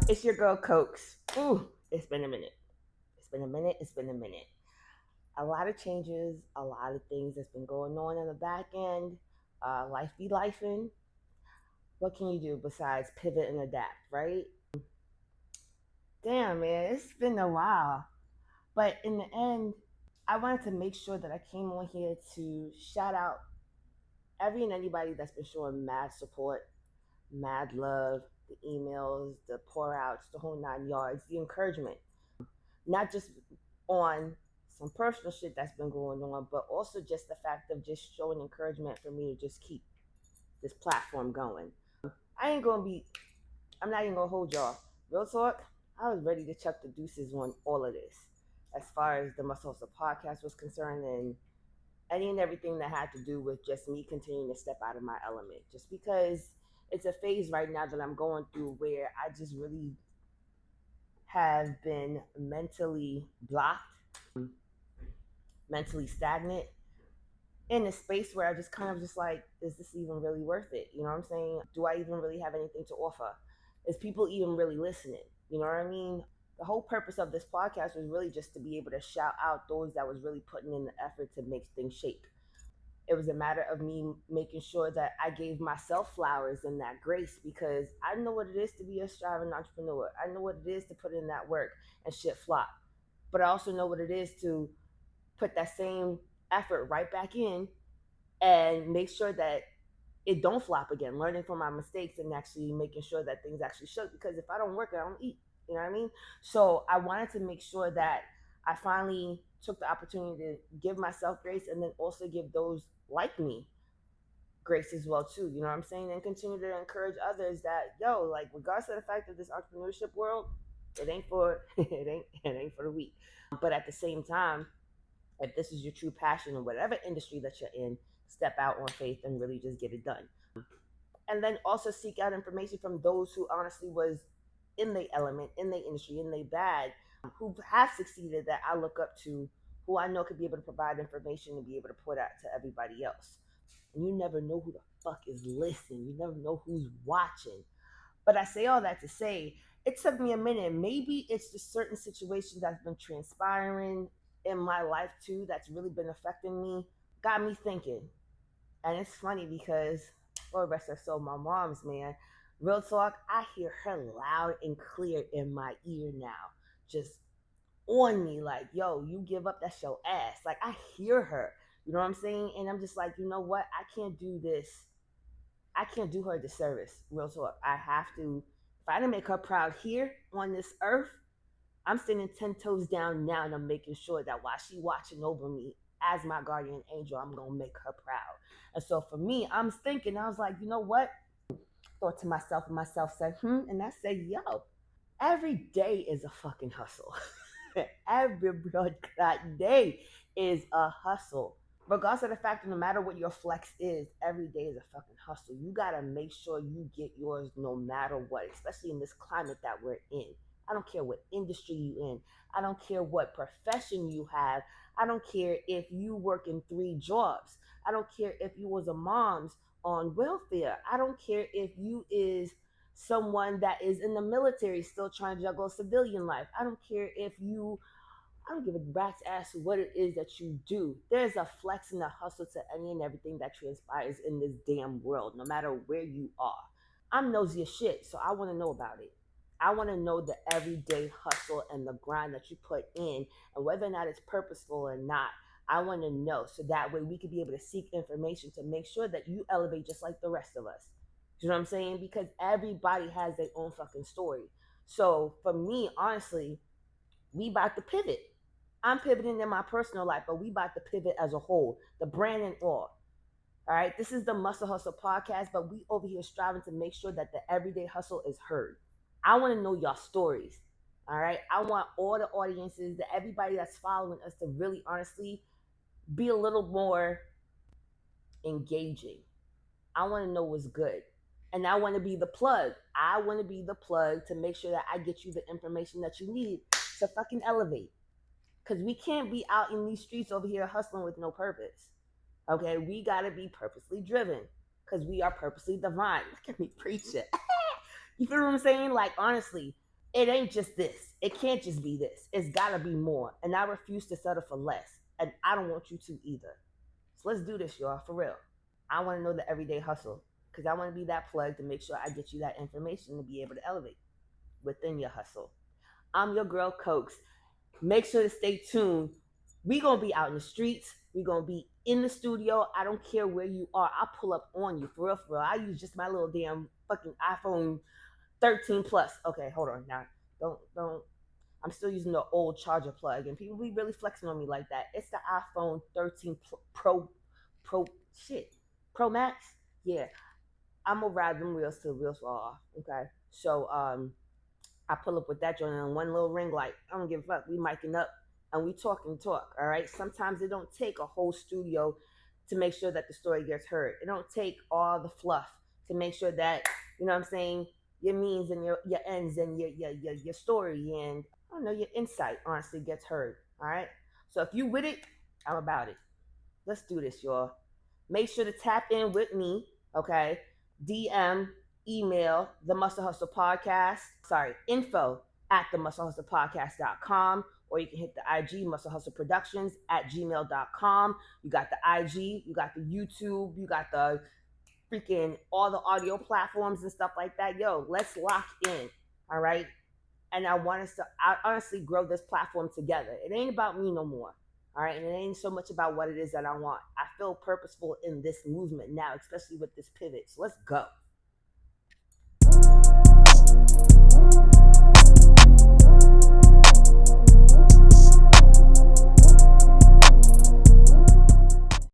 It's your girl Cokes. Ooh, it's been a minute. It's been a minute. A lot of changes, a lot of things that's been going on in the back end. Life be lifing. What can you do besides pivot and adapt, right? Damn, man, it's been a while. But in the end, I wanted to make sure that I came on here to shout out every and anybody that's been showing mad support, mad love, the emails, the pour outs, the whole 9 yards, the encouragement. Not just on some personal shit that's been going on, but also just the fact of just showing encouragement for me to just keep this platform going. I ain't gonna be, I'm not even gonna hold y'all. Real talk, I was ready to chuck the deuces on all of this as far as the Muscle Hustle podcast was concerned and any and everything that had to do with just me continuing to step out of my element. Just because it's a phase right now that I'm going through where I just really have been mentally blocked, mentally stagnant, in a space where I just kind of just like, is this even really worth it? You know what I'm saying? Do I even really have anything to offer? Is people even really listening? You know what I mean? The whole purpose of this podcast was really just to be able to shout out those that was really putting in the effort to make things shake. It was a matter of me making sure that I gave myself flowers and that grace because I know what it is to be a striving entrepreneur. I know what it is to put in that work and shit flop. But I also know what it is to put that same effort right back in and make sure that it don't flop again, learning from my mistakes and actually making sure that things actually shook, because if I don't work, I don't eat. You know what I mean? So I wanted to make sure that I finally took the opportunity to give myself grace and then also give those like me grace as well too. You know what I'm saying? And continue to encourage others that, yo, like regardless of the fact that this entrepreneurship world, it ain't for it ain't for the weak. But at the same time, if this is your true passion in whatever industry that you're in, step out on faith and really just get it done. And then also seek out information from those who honestly was in the element, in the industry, in the bag, who have succeeded that I look up to, who I know could be able to provide information and be able to put out to everybody else. And you never know who the fuck is listening. You never know who's watching. But I say all that to say, it took me a minute. Maybe it's just certain situations that's been transpiring in my life too that's really been affecting me, got me thinking. And it's funny because, Lord rest her soul, my mom's, man, real talk, I hear her loud and clear in my ear now, just on me, like, yo, you give up, that's your ass. Like, I hear her, you know what I'm saying? And I'm just like, you know what? I can't do this. I can't do her a disservice, real talk. I have to, if I didn't make her proud here on this earth, I'm standing 10 toes down now and I'm making sure that while she watching over me as my guardian angel, I'm going to make her proud. And so for me, I'm thinking, I was like, you know what? Thought to myself, and myself said, and I said, yo, every day is a fucking hustle. Every god day is a hustle. Regardless of the fact that no matter what your flex is, every day is a fucking hustle. You gotta make sure you get yours no matter what, especially in this climate that we're in. I don't care what industry you in. I don't care what profession you have. I don't care if you work in 3 jobs. I don't care if you was a mom's on welfare. I don't care if you is someone that is in the military still trying to juggle civilian life. I don't give a rat's ass what it is that you do. There's a flex and a hustle to any and everything that transpires in this damn world, no matter where you are. I'm nosy as shit, so I want to know about it. I want to know the everyday hustle and the grind that you put in, and whether or not it's purposeful or not. I want to know so that way we could be able to seek information to make sure that you elevate just like the rest of us. You know what I'm saying? Because everybody has their own fucking story. So for me, honestly, we about to pivot. I'm pivoting in my personal life, but we about to pivot as a whole, the brand and all. All right, this is the Muscle Hustle podcast, but we over here striving to make sure that the everyday hustle is heard. I want to know y'all stories. All right, I want all the audiences, that everybody that's following us, to really honestly be a little more engaging. I want to know what's good. And I want to be the plug. I want to be the plug to make sure that I get you the information that you need to fucking elevate. Because we can't be out in these streets over here hustling with no purpose. Okay, we got to be purposely driven because we are purposely divine. Look at me preach it. You feel what I'm saying? Like, honestly, It ain't just this. It can't just be this. It's gotta be more. And I refuse to settle for less. And I don't want you to either. So let's do this, y'all, for real. I want to know the everyday hustle because I want to be that plug to make sure I get you that information to be able to elevate within your hustle. I'm your girl, Cokes. Make sure to stay tuned. We gonna be out in the streets. We gonna be in the studio. I don't care where you are. I'll pull up on you for real, for real. I use just my little damn fucking iPhone 13 plus. Okay, hold on now. Don't. I'm still using the old charger plug, and people be really flexing on me like that. It's the iPhone 13 Pro shit Pro Max. Yeah, I'm gonna ride them wheels till the wheels fall off. Okay, so I pull up with that joint and one little ring light. I don't give a fuck. We micing up and we talking talk. All right. Sometimes it don't take a whole studio to make sure that the story gets heard. It don't take all the fluff to make sure that, you know what I'm saying, your means and your ends and your story and I don't know, your insight honestly gets heard. All right. So if you with it, I'm about it. Let's do this, y'all. Make sure to tap in with me. Okay. DM, email the Muscle Hustle Podcast. Sorry, info at the Muscle Hustle Podcast.com, or you can hit the IG Muscle Hustle Productions at gmail.com. You got the IG, you got the YouTube, you got the freaking all the audio platforms and stuff like that. Yo, let's lock in. All right. And I want us to honestly grow this platform together. It ain't about me no more. All right. And it ain't so much about what it is that I want. I feel purposeful in this movement now, especially with this pivot. So let's go.